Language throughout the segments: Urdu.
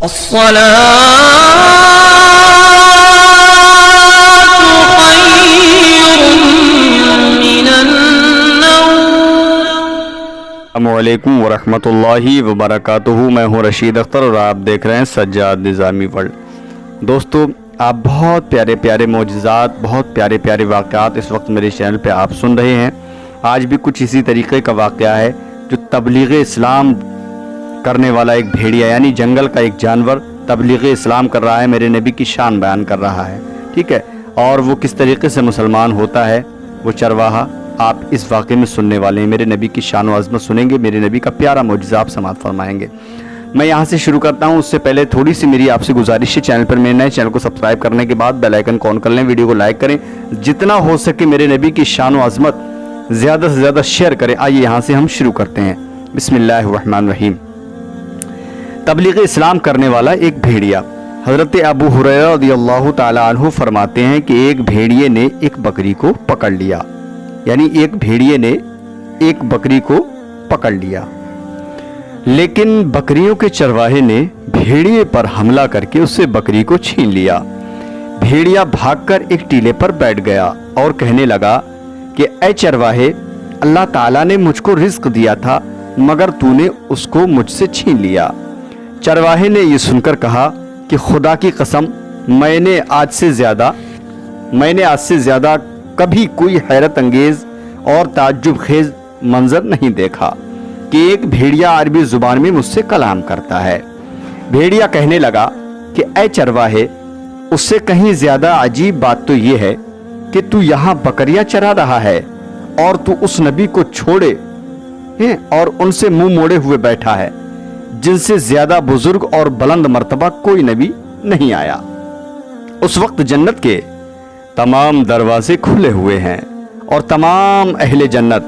السلام علیکم ورحمۃ اللہ وبرکاتہ۔ میں ہوں رشید اختر اور آپ دیکھ رہے ہیں سجاد نظامی ورلڈ۔ دوستو، آپ بہت پیارے پیارے معجزات، بہت پیارے پیارے واقعات اس وقت میرے چینل پہ آپ سن رہے ہیں۔ آج بھی کچھ اسی طریقے کا واقعہ ہے جو تبلیغ اسلام کرنے والا ایک بھیڑیا، یعنی جنگل کا ایک جانور تبلیغ اسلام کر رہا ہے، میرے نبی کی شان بیان کر رہا ہے، ٹھیک ہے، اور وہ کس طریقے سے مسلمان ہوتا ہے وہ چرواہا، آپ اس واقعے میں سننے والے ہیں۔ میرے نبی کی شان و عظمت سنیں گے، میرے نبی کا پیارا معجزہ آپ سماعت فرمائیں گے۔ میں یہاں سے شروع کرتا ہوں، اس سے پہلے تھوڑی سی میری آپ سے گزارش ہے، چینل پر میں نئے، چینل کو سبسکرائب کرنے کے بعد بیل آئیکن کو آن کر لیں، ویڈیو کو لائک کریں، جتنا ہو سکے میرے نبی کی شان و عظمت زیادہ سے زیادہ شیئر کریں۔ آئیے یہاں سے ہم شروع کرتے ہیں۔ بسم اللہ الرحمن الرحیم۔ تبلیغ اسلام کرنے والا ایک بھیڑیا۔ حضرت ابو ہریرہ رضی اللہ تعالی عنہ فرماتے ہیں کہ ایک بھیڑیے نے ایک بکری کو پکڑ لیا، یعنی ایک بھیڑیے نے ایک بکری کو پکڑ لیا، لیکن بکریوں کے چرواہے نے بھیڑیے پر حملہ کر کے اس سے بکری کو چھین لیا۔ بھیڑیا بھاگ کر ایک ٹیلے پر بیٹھ گیا اور کہنے لگا کہ اے چرواہے، اللہ تعالیٰ نے مجھ کو رزق دیا تھا مگر تو نے اس کو مجھ سے چھین لیا۔ چرواہے نے یہ سن کر کہا کہ خدا کی قسم، میں نے آج سے زیادہ کبھی کوئی حیرت انگیز اور تعجب خیز منظر نہیں دیکھا کہ ایک بھیڑیا عربی زبان میں مجھ سے کلام کرتا ہے۔ بھیڑیا کہنے لگا کہ اے چرواہے، اس سے کہیں زیادہ عجیب بات تو یہ ہے کہ تو یہاں بکریاں چرا رہا ہے اور تو اس نبی کو چھوڑے اور ان سے منہ موڑے ہوئے بیٹھا ہے جن سے زیادہ بزرگ اور بلند مرتبہ کوئی نبی نہیں آیا۔ اس وقت جنت کے تمام دروازے کھلے ہوئے ہیں اور تمام اہل جنت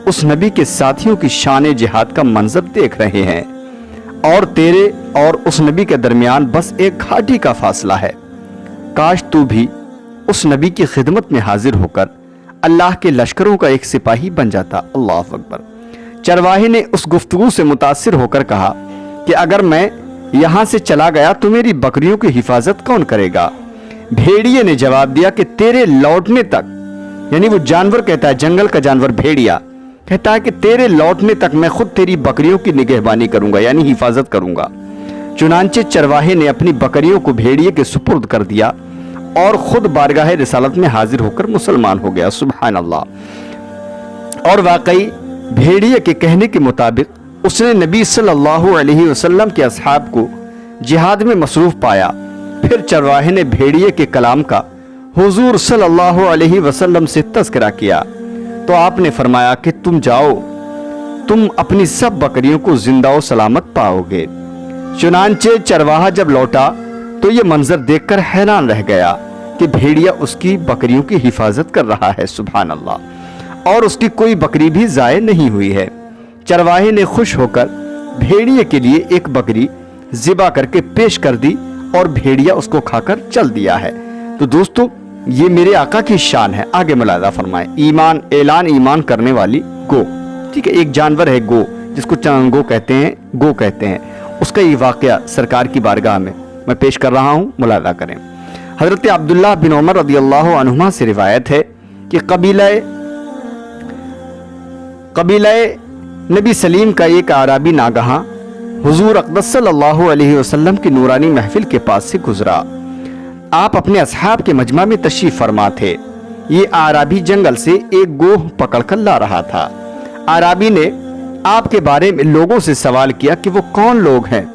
اس نبی کے ساتھیوں کی شان جہاد کا منظر دیکھ رہے ہیں، اور تیرے اور اس نبی کے درمیان بس ایک گھاٹی کا فاصلہ ہے۔ کاش تو بھی اس نبی کی خدمت میں حاضر ہو کر اللہ کے لشکروں کا ایک سپاہی بن جاتا۔ اللہ اکبر۔ چرواہے نے اس گفتگو سے متاثر ہو کر کہا کہ اگر میں یہاں سے چلا گیا تو میری بکریوں کی حفاظت کون کرے گا؟ بھیڑیے نے جواب دیا کہ تیرے لوٹنے تک، یعنی وہ جانور کہتا ہے، جنگل کا جانور بھیڑیا کہتا ہے کہ تیرے لوٹنے تک میں خود تیری بکریوں کی نگہبانی کروں گا، یعنی حفاظت کروں گا۔ چنانچہ چرواہے نے اپنی بکریوں کو بھیڑیے کے سپرد کر دیا اور خود بارگاہ رسالت میں حاضر ہو کر مسلمان ہو گیا۔ سبحان اللہ۔ اور واقعی بھیڑیے کے کہنے کے مطابق اس نے نبی صلی اللہ علیہ وسلم کے اصحاب کو جہاد میں مصروف پایا۔ پھر چرواہے نے بھیڑیے کے کلام کا حضور صلی اللہ علیہ وسلم سے تذکرہ کیا تو آپ نے فرمایا کہ تم جاؤ، تم اپنی سب بکریوں کو زندہ و سلامت پاؤ گے۔ چنانچہ چرواہا جب لوٹا تو یہ منظر دیکھ کر حیران رہ گیا کہ بھیڑیا اس کی بکریوں کی حفاظت کر رہا ہے، سبحان اللہ، اور اس کی کوئی بکری بھی ضائع نہیں ہوئی ہے۔ چرواہے نے خوش ہو کر بھیڑیے کے لیے ایک بکری ذبح کر کے پیش کر دی اور بھیڑیا اس کو کھا کر چل دیا ہے۔ تو دوستو، یہ میرے آقا کی شان ہے۔ آگے ملاحظہ فرمائیں، اعلان ایمان کرنے والی گو، ٹھیک ہے، ایک جانور ہے گو، جس کو گو کہتے ہیں، اس کا یہ واقعہ سرکار کی بارگاہ میں پیش کر رہا ہوں، ملاحظہ کریں۔ حضرت عبداللہ بن عمر رضی اللہ عنہما سے روایت ہے کہ قبیلہ نبی سلیم کا ایک اعرابی ناگہاں حضور اقدس صلی اللہ علیہ وسلم کی نورانی محفل کے پاس سے گزرا۔ آپ اپنے اصحاب کے مجمع میں تشریف فرما تھے۔ یہ اعرابی جنگل سے ایک گوہ پکڑ کر لا رہا تھا۔ اعرابی نے آپ کے بارے میں لوگوں سے سوال کیا کہ وہ کون لوگ ہیں؟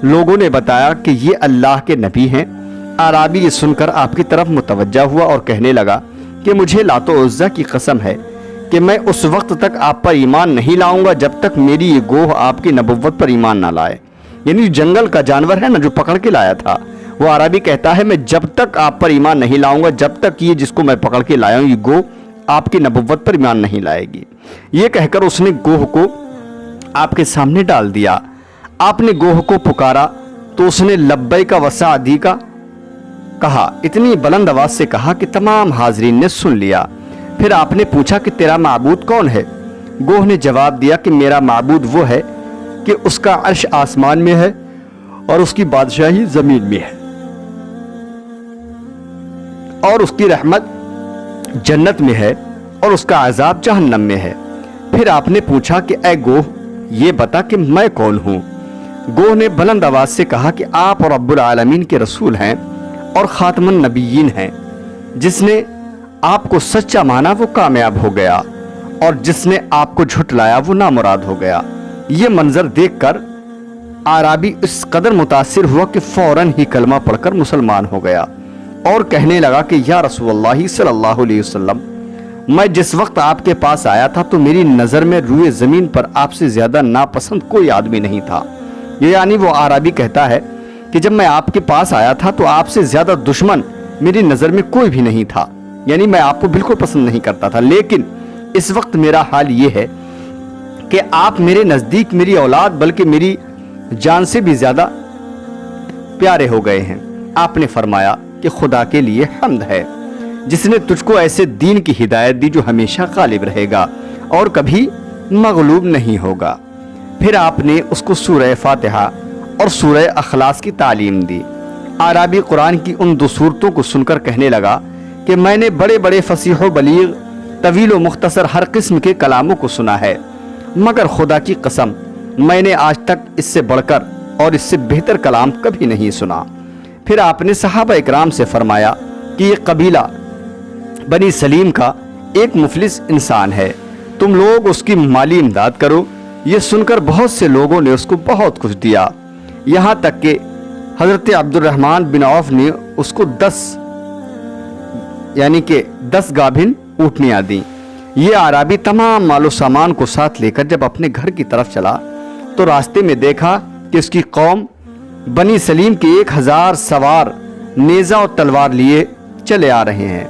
لوگوں نے بتایا کہ یہ اللہ کے نبی ہیں۔ اعرابی یہ سن کر آپ کی طرف متوجہ ہوا اور کہنے لگا کہ مجھے لات و عزا کی قسم ہے کہ میں اس وقت تک آپ پر ایمان نہیں لاؤں گا جب تک میری یہ گوہ آپ کی نبوت پر ایمان نہ لائے۔ یعنی جنگل کا جانور ہے نا جو پکڑ کے لایا تھا، وہ عربی کہتا ہے میں جب تک آپ پر ایمان نہیں لاؤں گا جب تک یہ جس کو میں پکڑ کے لایا ہوں یہ گوہ آپ کی نبوت پر ایمان نہیں لائے گی۔ یہ کہہ کر اس نے گوہ کو آپ کے سامنے ڈال دیا۔ آپ نے گوہ کو پکارا تو اس نے لبیک و سعدیک کہا، اتنی بلند آواز سے کہا کہ تمام حاضرین نے سن لیا۔ پھر آپ نے پوچھا کہ تیرا معبود کون ہے؟ گوہ نے جواب دیا کہ میرا معبود وہ ہے کہ اس کا عرش آسمان میں ہے اور اس کی بادشاہی زمین میں ہے، اور اس کی رحمت جنت میں ہے اور اس کا عذاب جہنم میں ہے۔ پھر آپ نے پوچھا کہ اے گوہ، یہ بتا کہ میں کون ہوں؟ گوہ نے بلند آواز سے کہا کہ آپ رب العالمین کے رسول ہیں اور خاتم النبیین ہیں۔ جس نے آپ کو سچا مانا وہ کامیاب ہو گیا، اور جس نے آپ کو جھٹلایا وہ نامراد ہو گیا۔ یہ منظر دیکھ کر اعرابی اس قدر متاثر ہوا کہ فوراً ہی کلمہ پڑھ کر مسلمان ہو گیا، اور کہنے لگا کہ یا رسول اللہ صلی اللہ علیہ وسلم، میں جس وقت آپ کے پاس آیا تھا تو میری نظر میں روئے زمین پر آپ سے زیادہ ناپسند کوئی آدمی نہیں تھا۔ یہ یعنی وہ اعرابی کہتا ہے کہ جب میں آپ کے پاس آیا تھا تو آپ سے زیادہ دشمن میری نظر میں کوئی بھی نہیں تھا، یعنی میں آپ کو بالکل پسند نہیں کرتا تھا، لیکن اس وقت میرا حال یہ ہے کہ آپ میرے نزدیک میری اولاد بلکہ میری جان سے بھی زیادہ پیارے ہو گئے ہیں۔ آپ نے فرمایا کہ خدا کے لیے حمد ہے جس نے تجھ کو ایسے دین کی ہدایت دی جو ہمیشہ غالب رہے گا اور کبھی مغلوب نہیں ہوگا۔ پھر آپ نے اس کو سورہ فاتحہ اور سورہ اخلاص کی تعلیم دی۔ اعرابی قرآن کی ان دو سورتوں کو سن کر کہنے لگا کہ میں نے بڑے بڑے فصیح و بلیغ، طویل و مختصر ہر قسم کے کلاموں کو سنا ہے، مگر خدا کی قسم میں نے آج تک اس سے بڑھ کر اور اس سے بہتر کلام کبھی نہیں سنا۔ پھر آپ نے صحابہ اکرام سے فرمایا کہ یہ قبیلہ بنی سلیم کا ایک مفلس انسان ہے، تم لوگ اس کی مالی امداد کرو۔ یہ سن کر بہت سے لوگوں نے اس کو بہت کچھ دیا، یہاں تک کہ حضرت عبد الرحمن بن عوف نے اس کو 10 گابھن اونٹنیاں دیں۔ یہ اعرابی تمام مال و سامان کو ساتھ لے کر جب اپنے گھر کی طرف چلا تو راستے میں دیکھا کہ اس کی قوم بنی سلیم کے 1000 سوار نیزہ اور تلوار لیے چلے آ رہے ہیں۔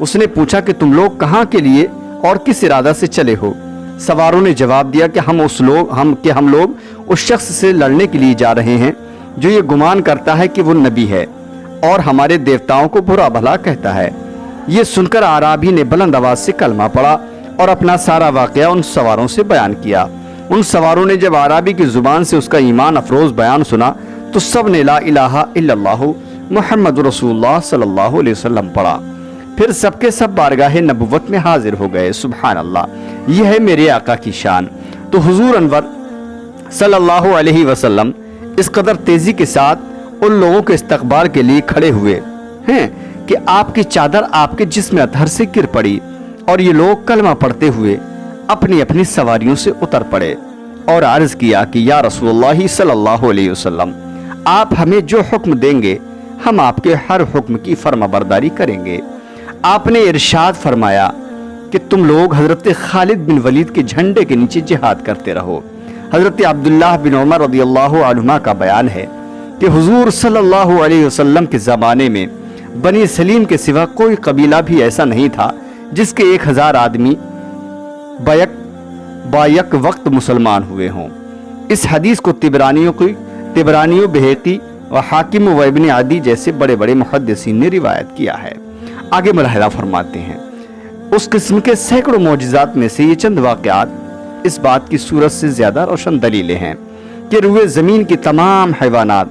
اس نے پوچھا کہ تم لوگ کہاں کے لیے اور کس ارادہ سے چلے ہو؟ سواروں نے جواب دیا کہ ہم لوگ اس شخص سے لڑنے کے لیے جا رہے ہیں جو یہ گمان کرتا ہے کہ وہ نبی ہے اور ہمارے دیوتاؤں کو برا بھلا کہتا ہے۔ یہ سن کر اعرابی نے بلند آواز سے کلمہ پڑھا اور اپنا سارا واقعہ ان سواروں سے بیان کیا۔ ان سواروں نے جب اعرابی کی زبان سے اس کا ایمان افروز بیان سنا تو سب نے لا الہ الا اللہ محمد رسول اللہ صلی اللہ علیہ وسلم پڑھا۔ پھر سب کے سب بارگاہ نبوت میں حاضر ہو گئے۔ سبحان اللہ، یہ ہے میرے آقا کی شان۔ تو حضور انور صلی اللہ علیہ وسلم اس قدر تیزی کے ساتھ ان لوگوں کے استقبال کے لیے کھڑے ہوئے ہیں کہ آپ کی چادر آپ کے جسم اطہر سے گر پڑی، اور یہ لوگ کلمہ پڑھتے ہوئے اپنی اپنی سواریوں سے اتر پڑے اور عرض کیا کہ یا رسول اللہ صلی اللہ علیہ وسلم، آپ ہمیں جو حکم دیں گے ہم آپ کے ہر حکم کی فرما برداری کریں گے۔ آپ نے ارشاد فرمایا کہ تم لوگ حضرت خالد بن ولید کے جھنڈے کے نیچے جہاد کرتے رہو۔ حضرت عبداللہ بن عمر رضی اللہ عنہما کا بیان ہے کہ حضور صلی اللہ علیہ وسلم کے زمانے میں بنی سلیم کے سوا کوئی قبیلہ بھی ایسا نہیں تھا جس کے 1000 آدمی بایک وقت مسلمان ہوئے ہوں۔ اس حدیث کو طبرانی بہقی و حاکم و ابن عدی جیسے بڑے بڑے محدثین نے روایت کیا ہے۔ آگے ملاحظہ فرماتے ہیں، اس قسم کے سینکڑوں معجزات میں سے یہ چند واقعات اس بات کی صورت سے زیادہ روشن دلیلیں ہیں کہ روئے زمین کی تمام حیوانات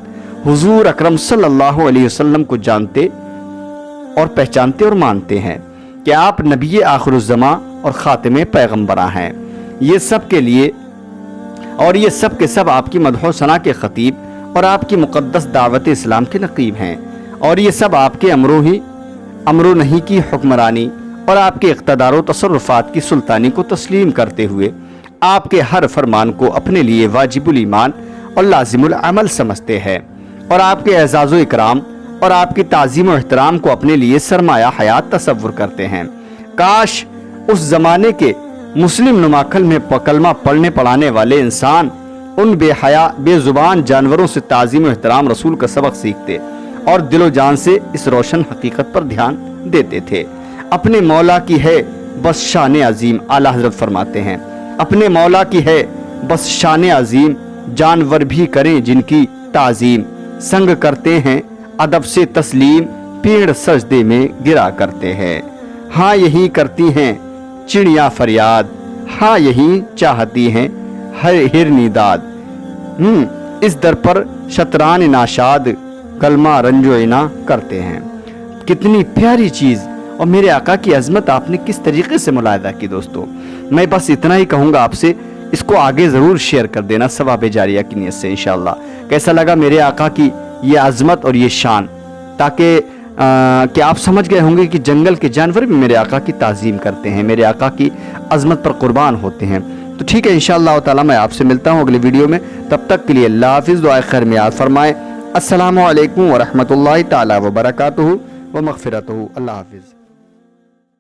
حضور اکرم صلی اللہ علیہ وسلم کو جانتے اور پہچانتے اور مانتے ہیں کہ آپ نبی آخر الزماں اور خاتم پیغمبراں ہیں۔ یہ سب کے سب آپ کی مدح و ثنا کے خطیب اور آپ کی مقدس دعوت اسلام کے نقیب ہیں، اور یہ سب آپ کے امرو نہیں کی حکمرانی اور آپ کے اقتدار و تصرفات کی سلطانی کو تسلیم کرتے ہوئے آپ کے ہر فرمان کو اپنے لیے واجب الایمان اور لازم العمل سمجھتے ہیں، اور آپ کے اعزاز و اکرام اور آپ کی تعظیم و احترام کو اپنے لیے سرمایہ حیات تصور کرتے ہیں۔ کاش اس زمانے کے مسلم نماکل میں کلمہ پڑھنے پڑھانے والے انسان ان بے حیا بے زبان جانوروں سے تعظیم و احترام رسول کا سبق سیکھتے اور دل و جان سے اس روشن حقیقت پر دھیان دیتے تھے۔ اپنے مولا کی ہے بس شان عظیم، اعلیٰ حضرت فرماتے ہیں، اپنے مولا کی ہے بس شان عظیم، جانور بھی کریں جن کی تعظیم، سنگ کرتے ہیں ادب سے تسلیم، پیڑ سجدے میں گرا کرتے ہیں۔ ہاں یہی کرتی ہیں چڑیاں فریاد، ہاں یہی چاہتی ہیں ہرنی داد۔ اس در پر شطران ناشاد کلمہ رنج و عنا کرتے ہیں۔ کتنی پیاری چیز اور میرے آقا کی عظمت آپ نے کس طریقے سے ملاحظہ کی دوستو۔ میں بس اتنا ہی کہوں گا آپ سے، اس کو آگے ضرور شیئر کر دینا ثواب جاریہ کی نیت سے انشاءاللہ۔ کیسا لگا میرے آقا کی یہ عظمت اور یہ شان، تاکہ کہ آپ سمجھ گئے ہوں گے کہ جنگل کے جانور بھی میرے آقا کی تعظیم کرتے ہیں، میرے آقا کی عظمت پر قربان ہوتے ہیں۔ تو ٹھیک ہے انشاءاللہ تعالی میں آپ سے ملتا ہوں اگلی ویڈیو میں، تب تک کے لیے اللہ حافظ، دعائے خیر میں یاد فرمائے۔ السلام علیکم ورحمۃ اللہ تعالی وبرکاتہ ومغفرتہ۔ اللہ حافظ۔